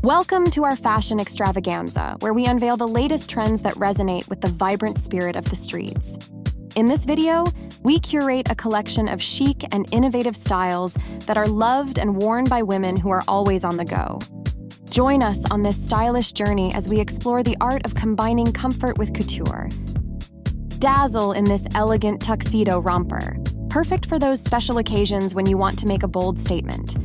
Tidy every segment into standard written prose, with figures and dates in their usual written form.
Welcome to our fashion extravaganza, where we unveil the latest trends that resonate with the vibrant spirit of the streets. In this video, we curate a collection of chic and innovative styles that are loved and worn by women who are always on the go. Join us on this stylish journey as we explore the art of combining comfort with couture. Dazzle in this elegant tuxedo romper, perfect for those special occasions when you want to make a bold statement.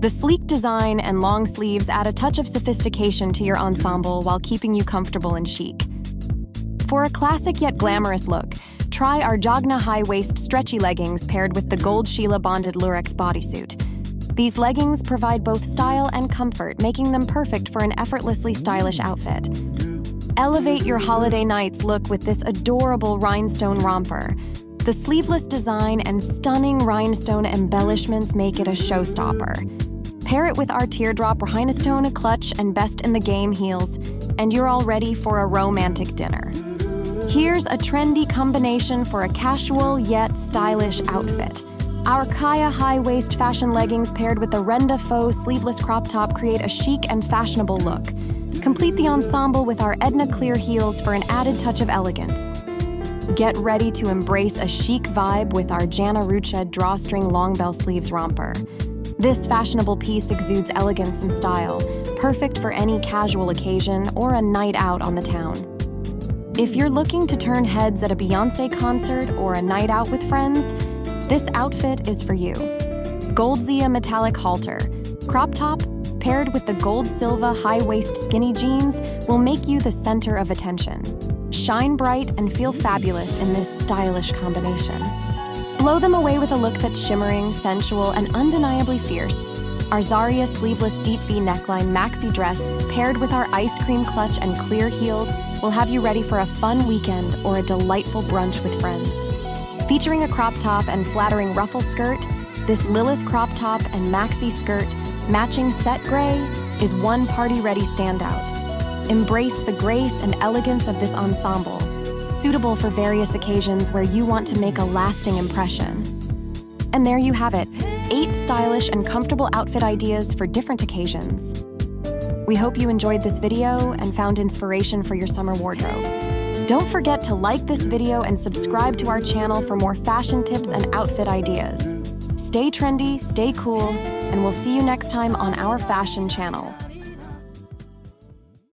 The sleek design and long sleeves add a touch of sophistication to your ensemble while keeping you comfortable and chic. For a classic yet glamorous look, try our Jogna high-waist stretchy leggings paired with the gold Sheila bonded lurex bodysuit. These leggings provide both style and comfort, making them perfect for an effortlessly stylish outfit. Elevate your holiday nights look with this adorable rhinestone romper. The sleeveless design and stunning rhinestone embellishments make it a showstopper. Pair it with our teardrop rhinestone clutch and best-in-the-game heels, and you're all ready for a romantic dinner. Here's a trendy combination for a casual yet stylish outfit. Our Kaya high-waist fashion leggings paired with the Renda faux sleeveless crop top create a chic and fashionable look. Complete the ensemble with our Edna clear heels for an added touch of elegance. Get ready to embrace a chic vibe with our Jana Ruched drawstring long bell sleeves romper. This fashionable piece exudes elegance and style, perfect for any casual occasion or a night out on the town. If you're looking to turn heads at a Beyoncé concert or a night out with friends, this outfit is for you. Gold Zia metallic halter, crop top, paired with the gold Silva high-waist skinny jeans will make you the center of attention. Shine bright and feel fabulous in this stylish combination. Blow them away with a look that's shimmering, sensual, and undeniably fierce. Our Zaria sleeveless deep V neckline maxi dress paired with our ice cream clutch and clear heels will have you ready for a fun weekend or a delightful brunch with friends. Featuring a crop top and flattering ruffle skirt, this Lilith crop top and maxi skirt matching set gray is one party-ready standout. Embrace the grace and elegance of this ensemble, suitable for various occasions where you want to make a lasting impression. And there you have it, 8 stylish and comfortable outfit ideas for different occasions. We hope you enjoyed this video and found inspiration for your summer wardrobe. Don't forget to like this video and subscribe to our channel for more fashion tips and outfit ideas. Stay trendy, stay cool, and we'll see you next time on our fashion channel.